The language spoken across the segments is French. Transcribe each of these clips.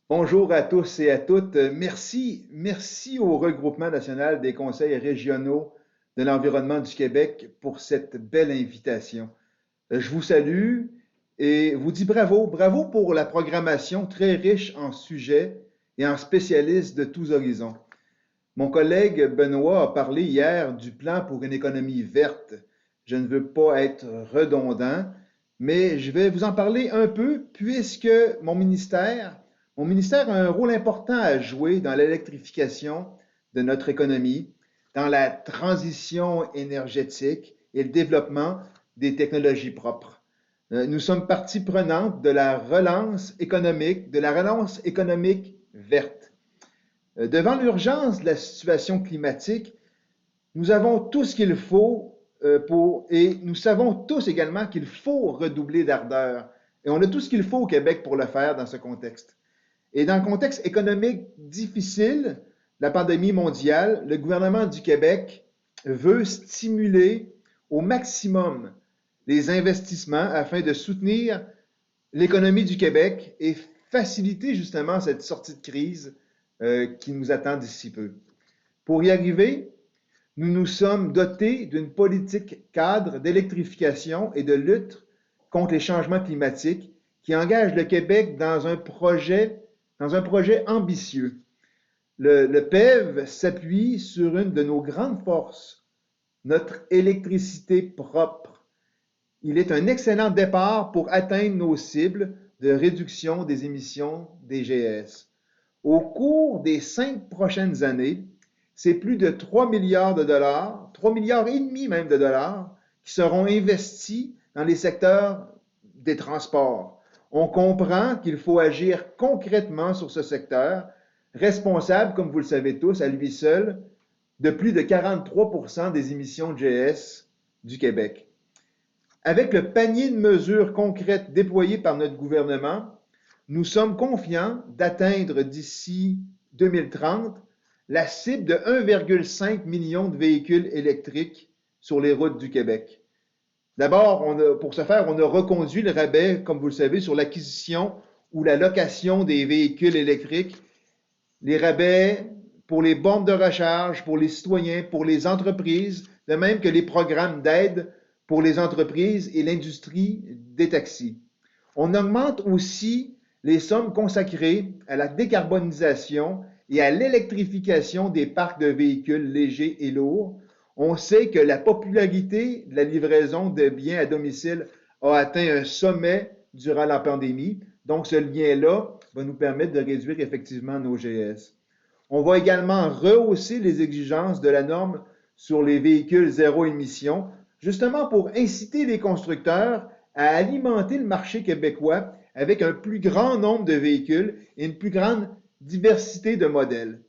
Bonjour à tous et à toutes. Merci au Regroupement national des conseils régionaux de l'environnement du Québec pour cette belle invitation. Je vous salue et vous dis bravo. Bravo pour la programmation très riche en sujets et en spécialistes de tous horizons. Mon collègue Benoît a parlé hier du plan pour une économie verte. Je ne veux pas être redondant, mais je vais vous en parler un peu puisque mon ministère a un rôle important à jouer dans l'électrification de notre économie, dans la transition énergétique et le développement des technologies propres. Nous sommes partie prenante de la relance économique verte. Devant l'urgence de la situation climatique, nous avons tout ce qu'il faut et nous savons tous également qu'il faut redoubler d'ardeur. Et on a tout ce qu'il faut au Québec pour le faire dans ce contexte. Et dans le contexte économique difficile, la pandémie mondiale, le gouvernement du Québec veut stimuler au maximum les investissements afin de soutenir l'économie du Québec et faciliter justement cette sortie de crise qui nous attend d'ici peu. Pour y arriver, nous nous sommes dotés d'une politique cadre d'électrification et de lutte contre les changements climatiques qui engage le Québec dans un projet ambitieux. Le PEV s'appuie sur une de nos grandes forces, notre électricité propre. Il est un excellent départ pour atteindre nos cibles de réduction des émissions des GS. Au cours des 5 prochaines années, c'est plus de 3 milliards de dollars, 3 milliards et demi même de dollars, qui seront investis dans les secteurs des transports. On comprend qu'il faut agir concrètement sur ce secteur, responsable, comme vous le savez tous, à lui seul, de plus de 43 des émissions de GS du Québec. Avec le panier de mesures concrètes déployées par notre gouvernement, nous sommes confiants d'atteindre d'ici 2030 la cible de 1,5 million de véhicules électriques sur les routes du Québec. D'abord, pour ce faire, on a reconduit le rabais, comme vous le savez, sur l'acquisition ou la location des véhicules électriques, les rabais pour les bornes de recharge, pour les citoyens, pour les entreprises, de même que les programmes d'aide pour les entreprises et l'industrie des taxis. On augmente aussi les sommes consacrées à la décarbonisation et à l'électrification des parcs de véhicules légers et lourds. On sait que la popularité de la livraison de biens à domicile a atteint un sommet durant la pandémie. Donc, ce lien-là va nous permettre de réduire effectivement nos GS. On va également rehausser les exigences de la norme sur les véhicules zéro émission, justement pour inciter les constructeurs à alimenter le marché québécois avec un plus grand nombre de véhicules et une plus grande diversité de modèles.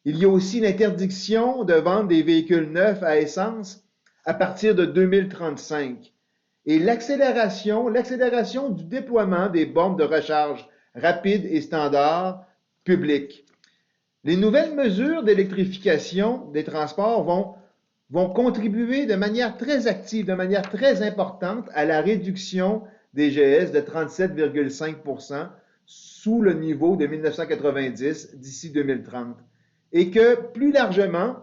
Il y a aussi l'interdiction de vendre des véhicules neufs à essence à partir de 2035 et l'accélération du déploiement des bornes de recharge rapides et standards publiques. Les nouvelles mesures d'électrification des transports vont contribuer de manière très active, de manière très importante à la réduction des GS de 37,5 sous le niveau de 1990 d'ici 2030. Et que, plus largement,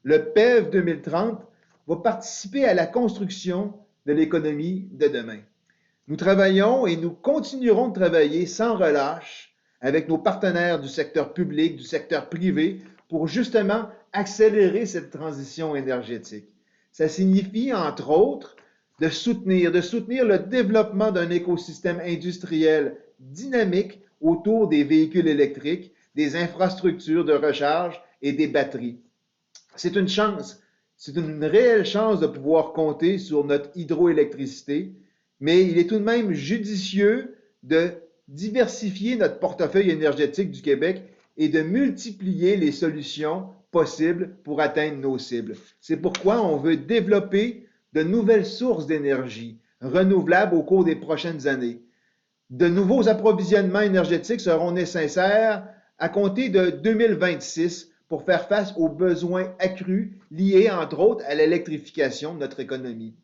le PEV 2030 va participer à la construction de l'économie de demain. Nous travaillons et nous continuerons de travailler sans relâche avec nos partenaires du secteur public, du secteur privé, pour justement accélérer cette transition énergétique. Ça signifie, entre autres, de soutenir le développement d'un écosystème industriel dynamique autour des véhicules électriques, des infrastructures de recharge et des batteries. C'est une chance, c'est une réelle chance de pouvoir compter sur notre hydroélectricité, mais il est tout de même judicieux de diversifier notre portefeuille énergétique du Québec et de multiplier les solutions possibles pour atteindre nos cibles. C'est pourquoi on veut développer de nouvelles sources d'énergie renouvelables au cours des prochaines années. De nouveaux approvisionnements énergétiques seront nécessaires à compter de 2026 pour faire face aux besoins accrus liés, entre autres, à l'électrification de notre économie.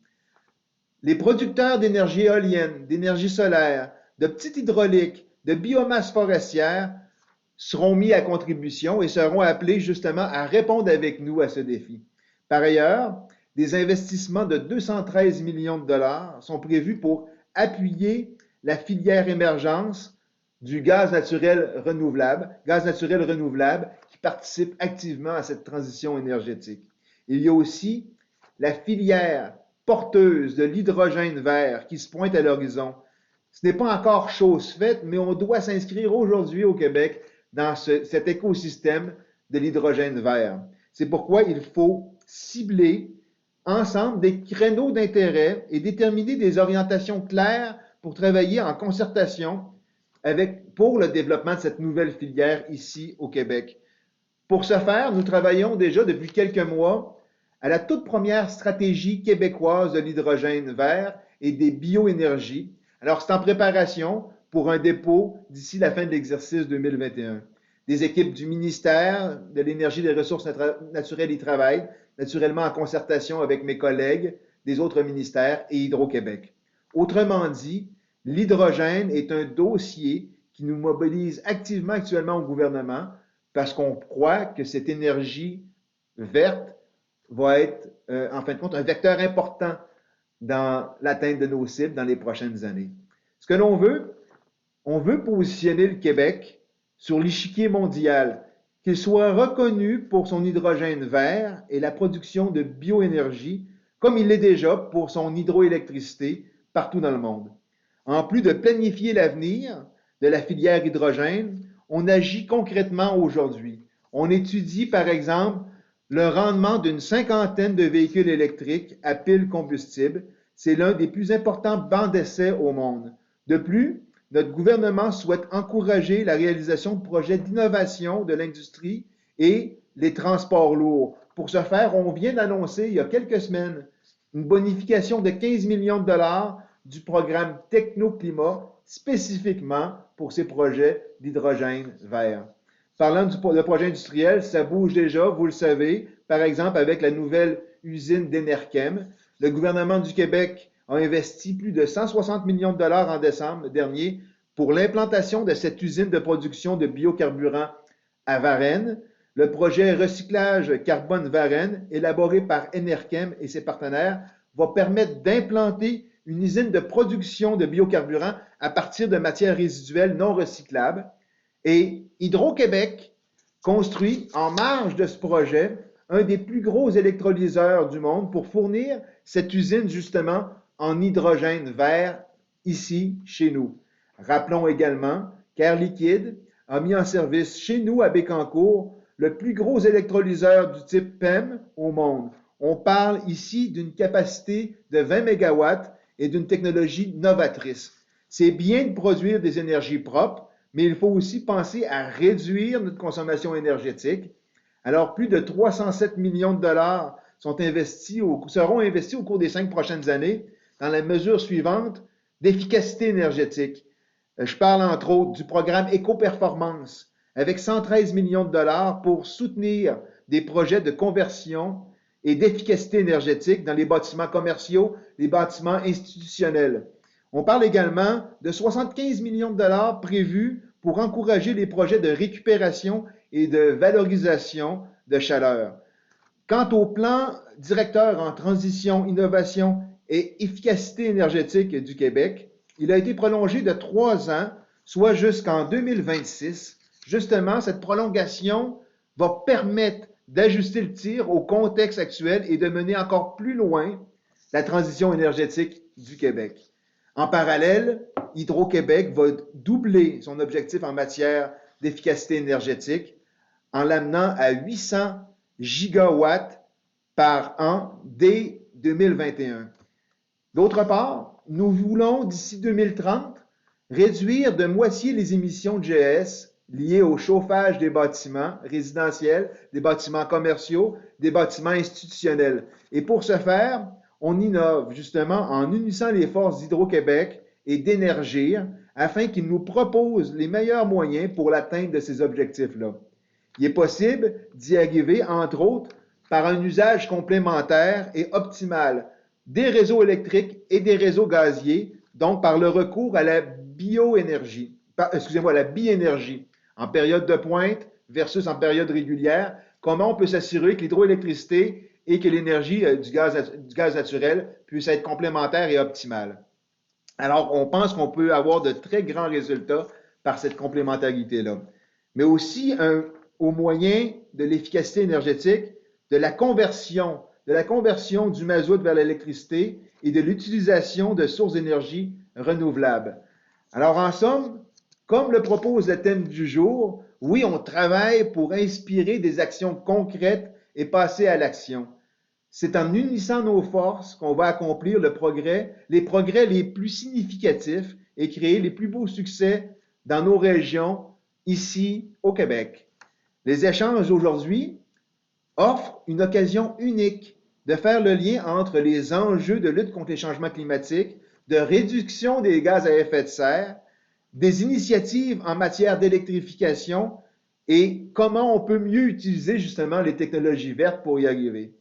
Les producteurs d'énergie éolienne, d'énergie solaire, de petites hydrauliques, de biomasse forestière seront mis à contribution et seront appelés justement à répondre avec nous à ce défi. Par ailleurs, des investissements de 213 millions de dollars sont prévus pour appuyer la filière émergence du gaz naturel renouvelable qui participe activement à cette transition énergétique. Il y a aussi la filière porteuse de l'hydrogène vert qui se pointe à l'horizon. Ce n'est pas encore chose faite, mais on doit s'inscrire aujourd'hui au Québec dans cet écosystème de l'hydrogène vert. C'est pourquoi il faut cibler ensemble des créneaux d'intérêt et déterminer des orientations claires pour travailler en concertation pour le développement de cette nouvelle filière ici au Québec. Pour ce faire, nous travaillons déjà depuis quelques mois à la toute première stratégie québécoise de l'hydrogène vert et des bioénergies. Alors, c'est en préparation pour un dépôt d'ici la fin de l'exercice 2021. Des équipes du ministère de l'Énergie et des Ressources naturelles y travaillent, naturellement en concertation avec mes collègues des autres ministères et Hydro-Québec. Autrement dit, l'hydrogène est un dossier qui nous mobilise activement actuellement au gouvernement parce qu'on croit que cette énergie verte va être, en fin de compte, un vecteur important dans l'atteinte de nos cibles dans les prochaines années. Ce que l'on veut, on veut positionner le Québec sur l'échiquier mondial, qu'il soit reconnu pour son hydrogène vert et la production de bioénergie, comme il l'est déjà pour son hydroélectricité partout dans le monde. En plus de planifier l'avenir de la filière hydrogène, on agit concrètement aujourd'hui. On étudie, par exemple, le rendement d'une cinquantaine de véhicules électriques à pile combustible. C'est l'un des plus importants bancs d'essai au monde. De plus, notre gouvernement souhaite encourager la réalisation de projets d'innovation de l'industrie et les transports lourds. Pour ce faire, on vient d'annoncer il y a quelques semaines une bonification de 15 millions de dollars du programme Technoclimat spécifiquement pour ces projets d'hydrogène vert. Parlant de projet industriel, ça bouge déjà, vous le savez, par exemple avec la nouvelle usine d'Enerchem. Le gouvernement du Québec a investi plus de 160 millions de dollars en décembre dernier pour l'implantation de cette usine de production de biocarburants à Varennes. Le projet Recyclage Carbone Varennes, élaboré par Enerchem et ses partenaires, va permettre d'implanter une usine de production de biocarburants à partir de matières résiduelles non recyclables. Et Hydro-Québec construit en marge de ce projet un des plus gros électrolyseurs du monde pour fournir cette usine justement en hydrogène vert ici chez nous. Rappelons également qu'Air Liquide a mis en service chez nous à Bécancour le plus gros électrolyseur du type PEM au monde. On parle ici d'une capacité de 20 MW et d'une technologie novatrice. C'est bien de produire des énergies propres, mais il faut aussi penser à réduire notre consommation énergétique. Alors, plus de 307 millions de dollars seront investis au cours des 5 prochaines années dans la mesure suivante d'efficacité énergétique. Je parle entre autres du programme Éco-Performance avec 113 millions de dollars pour soutenir des projets de conversion et d'efficacité énergétique dans les bâtiments commerciaux, les bâtiments institutionnels. On parle également de 75 millions de dollars prévus pour encourager les projets de récupération et de valorisation de chaleur. Quant au plan directeur en transition, innovation et efficacité énergétique du Québec, il a été prolongé de 3 ans, soit jusqu'en 2026. Justement, cette prolongation va permettre d'ajuster le tir au contexte actuel et de mener encore plus loin la transition énergétique du Québec. En parallèle, Hydro-Québec va doubler son objectif en matière d'efficacité énergétique en l'amenant à 800 gigawatts par an dès 2021. D'autre part, nous voulons d'ici 2030 réduire de moitié les émissions de GES liées au chauffage des bâtiments résidentiels, des bâtiments commerciaux, des bâtiments institutionnels. Et pour ce faire, on innove justement en unissant les forces d'Hydro-Québec et d'Énergir afin qu'ils nous proposent les meilleurs moyens pour l'atteinte de ces objectifs-là. Il est possible d'y arriver, entre autres, par un usage complémentaire et optimal des réseaux électriques et des réseaux gaziers, donc par le recours à la biénergie. en période de pointe versus en période régulière, comment on peut s'assurer que l'hydroélectricité et que l'énergie du gaz naturel puissent être complémentaires et optimales. Alors, on pense qu'on peut avoir de très grands résultats par cette complémentarité-là. Mais aussi au moyen de l'efficacité énergétique, de la conversion du mazout vers l'électricité et de l'utilisation de sources d'énergie renouvelables. Alors, en somme, comme le propose le thème du jour, oui, on travaille pour inspirer des actions concrètes et passer à l'action. C'est en unissant nos forces qu'on va accomplir les progrès les plus significatifs et créer les plus beaux succès dans nos régions, ici au Québec. Les échanges aujourd'hui offrent une occasion unique de faire le lien entre les enjeux de lutte contre les changements climatiques, de réduction des gaz à effet de serre, des initiatives en matière d'électrification et comment on peut mieux utiliser justement les technologies vertes pour y arriver.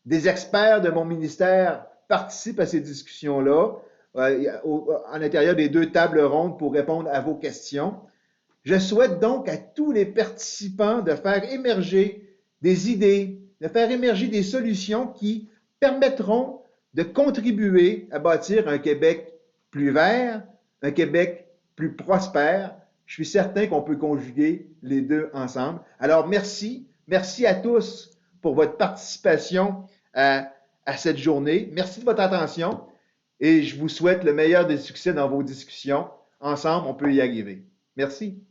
Des experts de mon ministère participent à ces discussions-là, à l'intérieur des 2 tables rondes pour répondre à vos questions. Je souhaite donc à tous les participants de faire émerger des idées, de faire émerger des solutions qui permettront de contribuer à bâtir un Québec plus vert, un Québec plus prospère. Je suis certain qu'on peut conjuguer les deux ensemble. Alors, merci. Merci à tous pour votre participation à cette journée. Merci de votre attention et je vous souhaite le meilleur des succès dans vos discussions. Ensemble, on peut y arriver. Merci.